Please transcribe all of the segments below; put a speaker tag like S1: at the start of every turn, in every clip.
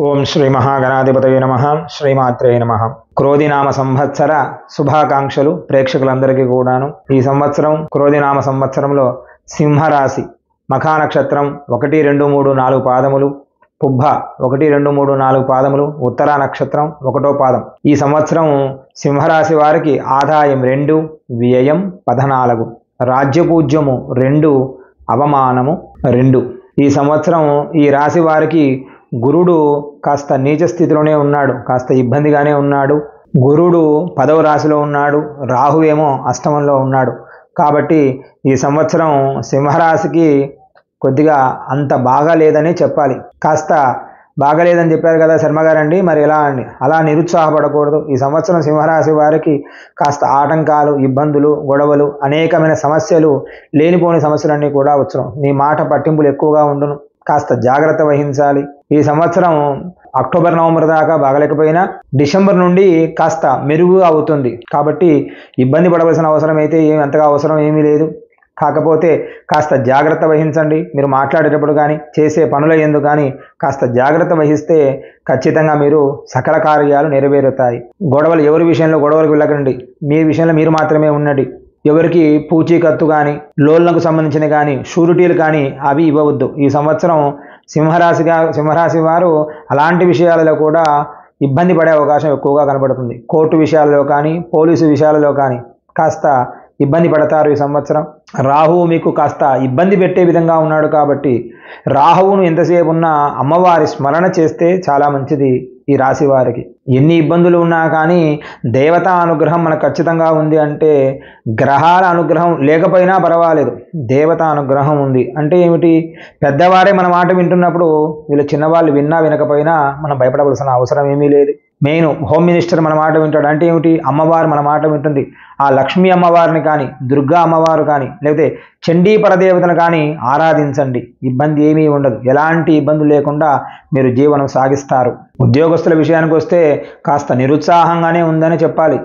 S1: ఓం శ్రీ మహాగణాధిపతయే నమః. శ్రీమాత్రే నమః. క్రోధినామ సంవత్సర శుభాకాంక్షలు ప్రేక్షకులందరికీ కూడాను. ఈ సంవత్సరం క్రోధినామ సంవత్సరంలో సింహరాశి మఖా నక్షత్రం 1, 2, 3, 4 పాదములు, పుబ్బ 1, 2, 3, 4 పాదములు, ఉత్తరా నక్షత్రం 1వ పాదం. ఈ సంవత్సరం సింహరాశి వారికి ఆదాయం 2, వ్యయం 14, రాజ్యపూజ్యము 2, అవమానము 2. ఈ సంవత్సరం ఈ రాశి వారికి గురుడు కాస్త నీచ స్థితిలోనే ఉన్నాడు, కాస్త ఇబ్బందిగానే ఉన్నాడు. గురుడు 10వ రాశిలో ఉన్నాడు, రాహువేమో అష్టమంలో ఉన్నాడు. కాబట్టి ఈ సంవత్సరం సింహరాశికి కొద్దిగా అంత బాగా లేదని చెప్పాలి. కాస్త బాగలేదని చెప్పారు కదా శర్మగారండి, మరి ఎలా అండి? అలా నిరుత్సాహపడకూడదు. ఈ సంవత్సరం సింహరాశి వారికి కాస్త ఆటంకాలు, ఇబ్బందులు, గొడవలు, అనేకమైన సమస్యలు, లేనిపోని సమస్యలన్నీ కూడా వచ్చును. మీ మాట పట్టింపులు ఎక్కువగా ఉండును, కాస్త జాగ్రత్త వహించాలి. ఈ సంవత్సరం అక్టోబర్, నవంబర్ దాకా బాగలేకపోయినా డిసెంబర్ నుండి కాస్త మెరుగు అవుతుంది. కాబట్టి ఇబ్బంది పడవలసిన అవసరం అయితే అంతగా అవసరం ఏమీ లేదు. కాకపోతే కాస్త జాగ్రత్త వహించండి. మీరు మాట్లాడేటప్పుడు కానీ చేసే పనుల యందు కానీ కాస్త జాగ్రత్త వహిస్తే ఖచ్చితంగా మీరు సకల కార్యాలు నెరవేరుతాయి. గొడవలు ఎవరి విషయంలో గొడవలకు వెళ్ళకండి, మీ విషయంలో మీరు మాత్రమే ఉండండి. ఎవరికి పూచీకత్తు కానీ, లోన్లకు సంబంధించిన కానీ, షూరిటీలు కానీ అవి ఇవ్వవద్దు. ఈ సంవత్సరం సింహరాశి వారు అలాంటి విషయాలలో కూడా ఇబ్బంది పడే అవకాశం ఎక్కువగా కనబడుతుంది. కోర్టు విషయాలలో కానీ, పోలీసు విషయాలలో కానీ కాస్త ఇబ్బంది పడతారు. ఈ సంవత్సరం రాహువు మీకు కాస్త ఇబ్బంది పెట్టే విధంగా ఉన్నాడు. కాబట్టి రాహువును ఎంతసేపు ఉన్నా అమ్మవారి స్మరణ చేస్తే చాలా మంచిది. ఈ రాశి వారికి ఎన్ని ఇబ్బందులు ఉన్నా కానీ దేవతా అనుగ్రహం మనకు ఖచ్చితంగా ఉంది. అంటే గ్రహాల అనుగ్రహం లేకపోయినా పర్వాలేదు, దేవతా అనుగ్రహం ఉంది. అంటే ఏమిటి? పెద్దవారే మన మాట వింటున్నప్పుడు వీళ్ళు చిన్నవాళ్ళు విన్నా వినకపోయినా మనం భయపడవలసిన అవసరం ఏమీ లేదు. మెయిన్ హోమ్ మినిస్టర్ మన మాట వింటాడు. అంటే ఏమిటి? అమ్మవారు మన మాట వింటుంది. ఆ లక్ష్మీ అమ్మవారిని కానీ, దుర్గా అమ్మవారు కానీ, లేకపోతే చండీ పరదేవతను కానీ ఆరాధించండి. ఇబ్బంది ఏమీ ఉండదు. ఎలాంటి ఇబ్బందులు లేకుండా మీరు జీవనం సాగిస్తారు. ఉద్యోగస్తుల విషయానికి వస్తే కాస్త నిరుత్సాహంగానే ఉందని చెప్పాలి.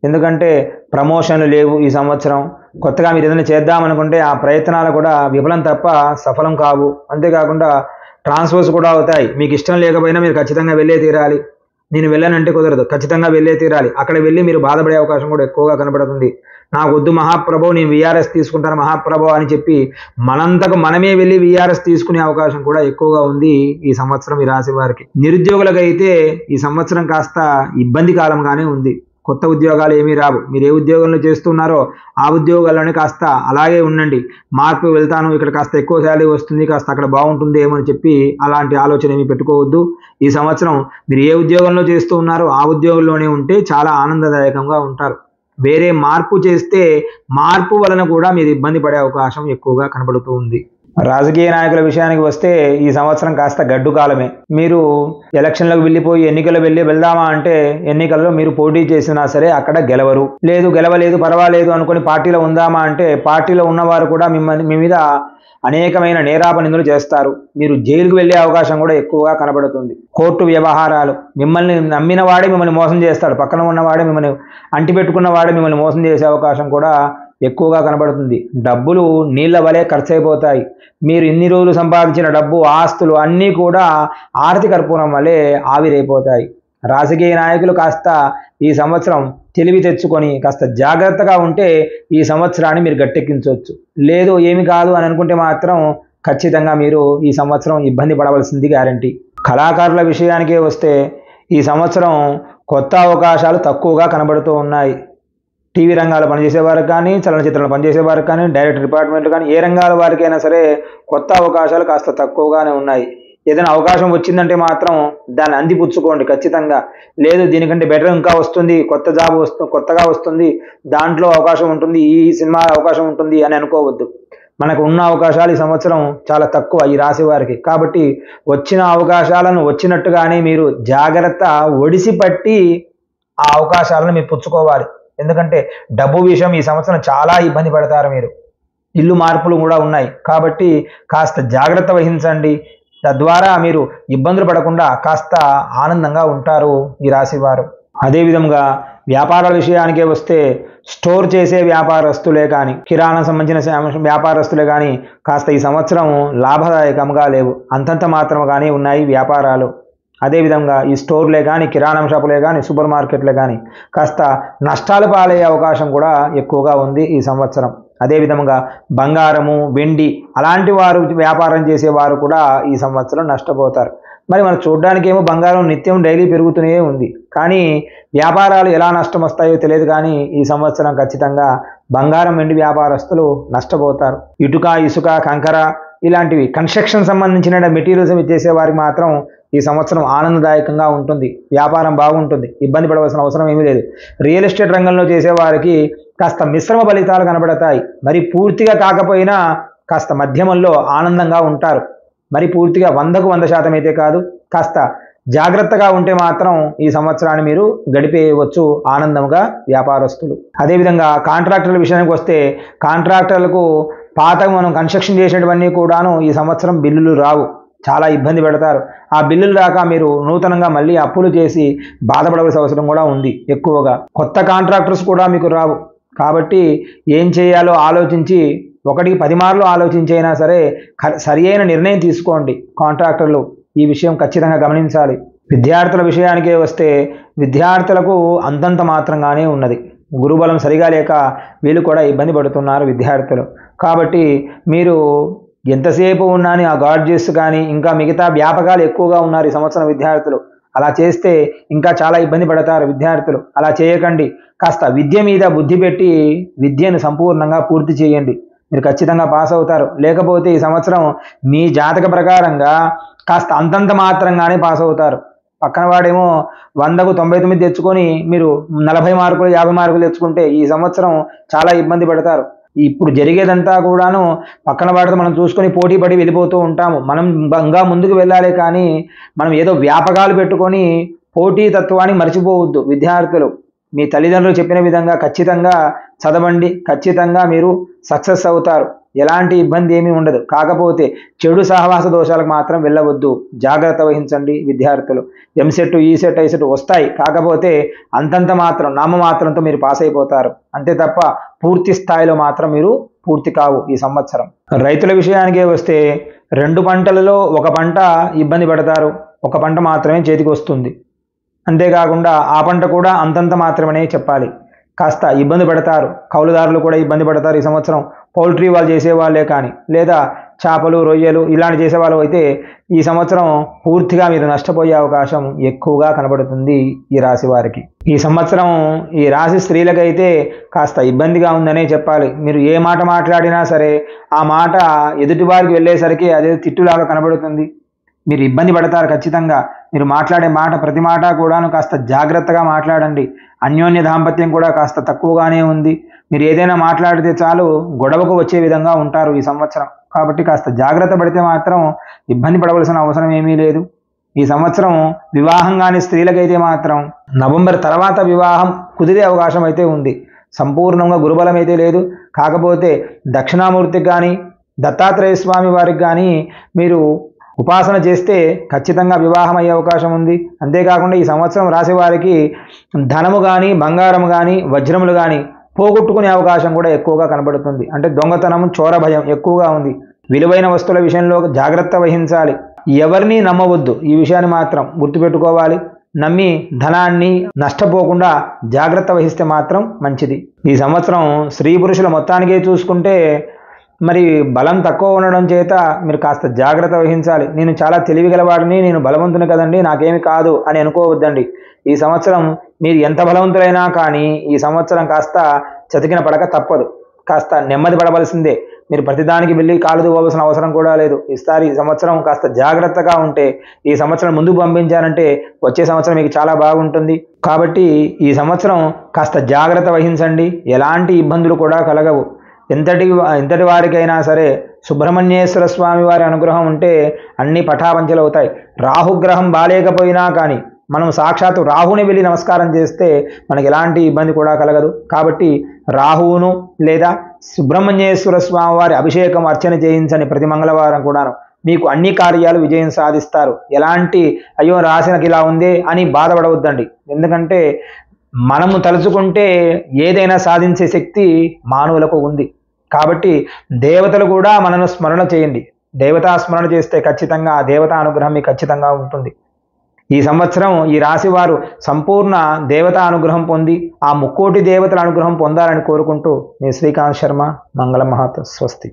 S1: ఎందుకంటే ప్రమోషన్లు లేవు ఈ సంవత్సరం. కొత్తగా మీరు ఏదైనా చేద్దామనుకుంటే ఆ ప్రయత్నాలు కూడా విఫలం తప్ప సఫలం కావు. అంతేకాకుండా ట్రాన్స్ఫర్స్ కూడా అవుతాయి. మీకు ఇష్టం లేకపోయినా మీరు ఖచ్చితంగా వెళ్ళే తీరాలి. నేను వెళ్ళానంటే కుదరదు, ఖచ్చితంగా వెళ్ళే తీరాలి. అక్కడ వెళ్ళి మీరు బాధపడే అవకాశం కూడా ఎక్కువగా కనబడుతుంది. నాకు వద్దు మహాప్రభు, నేను విఆర్ఎస్ తీసుకుంటాను మహాప్రభు అని చెప్పి మనంతకు మనమే వెళ్ళి విఆర్ఎస్ తీసుకునే అవకాశం కూడా ఎక్కువగా ఉంది ఈ సంవత్సరం ఈ రాశి వారికి. నిరుద్యోగులకైతే ఈ సంవత్సరం కాస్త ఇబ్బంది కాలంగానే ఉంది. కొత్త ఉద్యోగాలు ఏమీ రావు. మీరు ఏ ఉద్యోగంలో చేస్తున్నారో ఆ ఉద్యోగాల్లోనే కాస్త అలాగే ఉండండి. మార్పు వెళ్తాను, ఇక్కడ కాస్త ఎక్కువ శాలరీ వస్తుంది, కాస్త అక్కడ బాగుంటుంది ఏమని చెప్పి అలాంటి ఆలోచన ఏమీ పెట్టుకోవద్దు. ఈ సంవత్సరం మీరు ఏ ఉద్యోగంలో చేస్తూ ఉన్నారో ఆ ఉద్యోగంలోనే ఉంటే చాలా ఆనందదాయకంగా ఉంటారు. వేరే మార్పు చేస్తే మార్పు వలన కూడా మీరు ఇబ్బంది పడే అవకాశం ఎక్కువగా కనబడుతూ ఉంది. రాజకీయ నాయకుల విషయానికి వస్తే ఈ సంవత్సరం కాస్త గడ్డు కాలమే. మీరు ఎలక్షన్లకు వెళ్ళిపోయి ఎన్నికలు వెళ్దామా అంటే ఎన్నికల్లో మీరు పోటీ చేసినా సరే అక్కడ గెలవరు. గెలవలేదు పర్వాలేదు అనుకుని పార్టీలో ఉందామా అంటే పార్టీలో ఉన్నవారు కూడా మీ మీద అనేకమైన నేరాపనిందులు చేస్తారు. మీరు జైలుకు వెళ్ళే అవకాశం కూడా ఎక్కువగా కనబడుతుంది. కోర్టు వ్యవహారాలు, మిమ్మల్ని నమ్మిన వాడే మిమ్మల్ని మోసం చేస్తాడు. పక్కన ఉన్నవాడే మిమ్మల్ని అంటిపెట్టుకున్న వాడే మిమ్మల్ని మోసం చేసే అవకాశం కూడా ఎక్కువగా కనబడుతుంది. డబ్బులు నీళ్ల వలె ఖర్చు అయిపోతాయి. మీరు ఇన్ని రోజులు సంపాదించిన డబ్బు, ఆస్తులు అన్నీ కూడా ఆర్థిక కర్పూరం వలె ఆవిరైపోతాయి. రాజకీయ నాయకులు కాస్త ఈ సంవత్సరం తెలివి తెచ్చుకొని కాస్త జాగ్రత్తగా ఉంటే ఈ సంవత్సరాన్ని మీరు గట్టెక్కించవచ్చు. లేదు ఏమి కాదు అని అనుకుంటే మాత్రం ఖచ్చితంగా మీరు ఈ సంవత్సరం ఇబ్బంది పడవలసింది గ్యారంటీ. కళాకారుల విషయానికే వస్తే ఈ సంవత్సరం కొత్త అవకాశాలు తక్కువగా కనబడుతూ ఉన్నాయి. టీవీ రంగాలు పనిచేసేవారికి కానీ, చలనచిత్రాలు పనిచేసేవారికి కానీ, డైరెక్టర్ డిపార్ట్మెంట్ కానీ, ఏ రంగాల వారికైనా సరే కొత్త అవకాశాలు కాస్త తక్కువగానే ఉన్నాయి. ఏదైనా అవకాశం వచ్చిందంటే మాత్రం దాన్ని అందిపుచ్చుకోండి ఖచ్చితంగా. లేదు దీనికంటే బెటర్ ఇంకా వస్తుంది, కొత్త జాబ్ కొత్తగా వస్తుంది, దాంట్లో అవకాశం ఉంటుంది, ఈ సినిమా అవకాశం ఉంటుంది అని అనుకోవద్దు. మనకు ఉన్న అవకాశాలు ఈ సంవత్సరం చాలా తక్కువ ఈ రాశి వారికి. కాబట్టి వచ్చిన అవకాశాలను వచ్చినట్టుగానే మీరు జాగ్రత్త ఒడిసి పట్టి ఆ అవకాశాలను మీరు పుచ్చుకోవాలి. ఎందుకంటే డబ్బు విషయం ఈ సంవత్సరం చాలా ఇబ్బంది పడతారు మీరు. ఇల్లు మార్పులు కూడా ఉన్నాయి. కాబట్టి కాస్త జాగ్రత్త వహించండి. తద్వారా మీరు ఇబ్బందులు పడకుండా కాస్త ఆనందంగా ఉంటారు ఈ రాశివారు. అదేవిధంగా వ్యాపారాల విషయానికే వస్తే స్టోర్ చేసే వ్యాపారస్తులే కానీ, కిరాణా సంబంధించిన వ్యాపారస్తులే కానీ కాస్త ఈ సంవత్సరం లాభదాయకంగా లేవు. అంతంత మాత్రముగానే ఉన్నాయి వ్యాపారాలు. అదేవిధంగా ఈ స్టోర్లే కానీ, కిరాణం షాపులే కానీ, సూపర్ మార్కెట్లే కానీ కాస్త నష్టాలు పాలయ్యే అవకాశం కూడా ఎక్కువగా ఉంది ఈ సంవత్సరం. అదేవిధంగా బంగారము, వెండి అలాంటి వారు వ్యాపారం చేసేవారు కూడా ఈ సంవత్సరం నష్టపోతారు. మరి మనం చూడడానికి ఏమో బంగారం నిత్యం డైలీ పెరుగుతూనే ఉంది, కానీ వ్యాపారాలు ఎలా నష్టం వస్తాయో తెలియదు. కానీ ఈ సంవత్సరం ఖచ్చితంగా బంగారం, వెండి వ్యాపారస్తులు నష్టపోతారు. ఇటుక, ఇసుక, కంకర ఇలాంటివి కన్స్ట్రక్షన్ సంబంధించిన మెటీరియల్స్ చేసే వారికి మాత్రం ఈ సంవత్సరం ఆనందదాయకంగా ఉంటుంది, వ్యాపారం బాగుంటుంది, ఇబ్బంది పడవలసిన అవసరం ఏమీ లేదు. రియల్ ఎస్టేట్ రంగంలో చేసేవారికి కాస్త మిశ్రమ ఫలితాలు కనబడతాయి. మరి పూర్తిగా కాకపోయినా కాస్త మధ్యమంలో ఆనందంగా ఉంటారు. మరి పూర్తిగా 100కు 100% అయితే కాదు, కాస్త జాగ్రత్తగా ఉంటే మాత్రం ఈ సంవత్సరాన్ని మీరు గడిపేయవచ్చు ఆనందంగా వ్యాపారస్తులు. అదేవిధంగా కాంట్రాక్టర్ల విషయానికి వస్తే కాంట్రాక్టర్లకు పాత మనం కన్స్ట్రక్షన్ చేసేటివన్నీ కూడాను ఈ సంవత్సరం బిల్లులు రావు, చాలా ఇబ్బంది పెడతారు. ఆ బిల్లులు రాక మీరు నూతనంగా మళ్ళీ అప్పులు చేసి బాధపడవలసిన అవసరం కూడా ఉంది. ఎక్కువగా కొత్త కాంట్రాక్టర్స్ కూడా మీకు రావు. కాబట్టి ఏం చేయాలో ఆలోచించి 1కి 10 మార్లు ఆలోచించైనా సరే సరి అయిన నిర్ణయం తీసుకోండి. కాంట్రాక్టర్లు ఈ విషయం ఖచ్చితంగా గమనించాలి. విద్యార్థుల విషయానికే వస్తే విద్యార్థులకు అంతంత మాత్రంగానే ఉన్నది. గురుబలం సరిగా లేక వీళ్ళు కూడా ఇబ్బంది పడుతున్నారు విద్యార్థులు. కాబట్టి మీరు ఎంతసేపు ఉన్నాని ఆ గాడ్జెస్ కానీ ఇంకా మిగతా వ్యాపకాలు ఎక్కువగా ఉన్నారు ఈ సంవత్సరం విద్యార్థులు. అలా చేస్తే ఇంకా చాలా ఇబ్బంది పడతారు విద్యార్థులు. అలా చేయకండి. కాస్త విద్య మీద బుద్ధి పెట్టి విద్యను సంపూర్ణంగా పూర్తి చేయండి, మీరు ఖచ్చితంగా పాస్ అవుతారు. లేకపోతే ఈ సంవత్సరం మీ జాతక ప్రకారంగా కాస్త అంతంత మాత్రంగానే పాస్ అవుతారు. పక్కన వాడేమో 100కు 99 తెచ్చుకొని మీరు 40 మార్కులు 50 మార్కులు తెచ్చుకుంటే ఈ సంవత్సరం చాలా ఇబ్బంది పడతారు. ఇప్పుడు జరిగేదంతా కూడాను పక్కన వాడితో మనం చూసుకొని పోటీ పడి వెళ్ళిపోతూ ఉంటాము. మనం ఇంకా ముందుకు వెళ్ళాలి, కానీ మనం ఏదో వ్యాపకాలు పెట్టుకొని పోటీ తత్వాన్ని మర్చిపోవద్దు. విద్యార్థులు మీ తల్లిదండ్రులు చెప్పిన విధంగా ఖచ్చితంగా చదవండి, ఖచ్చితంగా మీరు సక్సెస్ అవుతారు. ఎలాంటి ఇబ్బంది ఏమీ ఉండదు. కాకపోతే చెడు సహవాస దోషాలకు మాత్రం వెళ్ళవద్దు, జాగ్రత్త వహించండి విద్యార్థులు. ఎంసెట్, ఈసెట్, ఐసెట్ వస్తాయి, కాకపోతే అంతంత మాత్రం నామమాత్రంతో మీరు పాస్ అయిపోతారు అంతే తప్ప పూర్తి స్థాయిలో మాత్రం మీరు పూర్తి కావు ఈ సంవత్సరం. రైతుల విషయానికే వస్తే 2 పంటలలో 1 పంట ఇబ్బంది పడతారు, 1 పంట మాత్రమే చేతికి వస్తుంది. అంతేకాకుండా ఆ పంట కూడా అంతంత మాత్రమే చెప్పాలి, కాస్త ఇబ్బంది పడతారు. కౌలుదారులు కూడా ఇబ్బంది పడతారు ఈ సంవత్సరం. పౌల్ట్రీ వాళ్ళు చేసేవాళ్ళే కానీ, లేదా చేపలు, రొయ్యలు ఇలాంటి చేసేవాళ్ళు అయితే ఈ సంవత్సరం పూర్తిగా మీరు నష్టపోయే అవకాశం ఎక్కువగా కనబడుతుంది ఈ రాశి వారికి. ఈ సంవత్సరం ఈ రాశి స్త్రీలకైతే కాస్త ఇబ్బందిగా ఉందనే చెప్పాలి. మీరు ఏ మాట మాట్లాడినా సరే ఆ మాట ఎదుటి వారికి వెళ్ళేసరికి అదే తిట్టులాగా కనబడుతుంది. మీరు ఇబ్బంది పడతారు ఖచ్చితంగా. మీరు మాట్లాడే మాట ప్రతి మాట కూడాను కాస్త జాగ్రత్తగా మాట్లాడండి. అన్యోన్య దాంపత్యం కూడా కాస్త తక్కువగానే ఉంది. మీరు ఏదైనా మాట్లాడితే చాలు గొడవకు వచ్చే విధంగా ఉంటారు ఈ సంవత్సరం. కాబట్టి కాస్త జాగ్రత్త పడితే మాత్రం ఇబ్బంది పడవలసిన అవసరం ఏమీ లేదు. ఈ సంవత్సరం వివాహం కాని స్త్రీలకైతే మాత్రం నవంబర్ తర్వాత వివాహం కుదిరే అవకాశం అయితే ఉంది. సంపూర్ణంగా గురుబలం అయితే లేదు. కాకపోతే దక్షిణామూర్తికి కానీ, దత్తాత్రేయ స్వామి వారికి కానీ మీరు ఉపాసన చేస్తే ఖచ్చితంగా వివాహం అయ్యే అవకాశం ఉంది. అంతేకాకుండా ఈ సంవత్సరం రాశి వారికి ధనము కానీ, బంగారం కానీ, వజ్రములు కానీ పోగొట్టుకునే అవకాశం కూడా ఎక్కువగా కనబడుతుంది. అంటే దొంగతనం, చోర భయం ఎక్కువగా ఉంది. విలువైన వస్తువుల విషయంలో జాగ్రత్త వహించాలి. ఎవరిని నమ్మవద్దు, ఈ విషయాన్ని మాత్రం గుర్తుపెట్టుకోవాలి. నమ్మి ధనాన్ని నష్టపోకుండా జాగ్రత్త వహిస్తే మాత్రం మంచిది. ఈ సంవత్సరం స్త్రీ పురుషుల మొత్తానికే చూసుకుంటే మరి బలం తక్కువ ఉండడం చేత మీరు కాస్త జాగ్రత్త వహించాలి. నేను చాలా తెలివిగలవాడిని, నేను బలవంతుని కదండి, నాకేమి కాదు అని అనుకోవద్దండి. ఈ సంవత్సరం మీరు ఎంత బలవంతులైనా కానీ ఈ సంవత్సరం కాస్త చతికిన పడక తప్పదు. కాస్త నెమ్మది పడవలసిందే. మీరు ప్రతిదానికి వెళ్ళి కాలు దువ్వవలసిన అవసరం కూడా లేదు. ఈసారి ఈ సంవత్సరం కాస్త జాగ్రత్తగా ఉంటే ఈ సంవత్సరం ముందుకు పంపించారంటే వచ్చే సంవత్సరం మీకు చాలా బాగుంటుంది. కాబట్టి ఈ సంవత్సరం కాస్త జాగ్రత్త వహించండి. ఎలాంటి ఇబ్బందులు కూడా కలగవు. ఎంతటి వారికైనా సరే సుబ్రహ్మణ్యేశ్వర స్వామి వారి అనుగ్రహం ఉంటే అన్ని పటాపంచలవుతాయి. రాహుగ్రహం బాలేకపోయినా కానీ మనం సాక్షాత్తు రాహుని వెళ్ళి నమస్కారం చేస్తే మనకి ఎలాంటి ఇబ్బంది కూడా కలగదు. కాబట్టి రాహువును లేదా సుబ్రహ్మణ్యేశ్వర స్వామి వారి అభిషేకం అర్చన చేయించని ప్రతి మంగళవారం కూడాను మీకు అన్ని కార్యాలు విజయం సాధిస్తారు. ఎలాంటి అయ్యో రాసినకి ఇలా ఉంది అని బాధపడవద్దండి. ఎందుకంటే మనము తలుచుకుంటే ఏదైనా సాధించే శక్తి మానవులకు ఉంది. కాబట్టి దేవతలు కూడా మనను స్మరణ చేయండి. దేవతా స్మరణ చేస్తే ఖచ్చితంగా ఆ దేవతా అనుగ్రహం మీకు ఖచ్చితంగా ఉంటుంది. ఈ సంవత్సరం ఈ రాశి వారు సంపూర్ణ దేవతా అనుగ్రహం పొంది ఆ ముక్కోటి దేవతల అనుగ్రహం పొందాలని కోరుకుంటూ మీ శ్రీకాంత్ శర్మ. మంగళం మహాత్. స్వస్తి.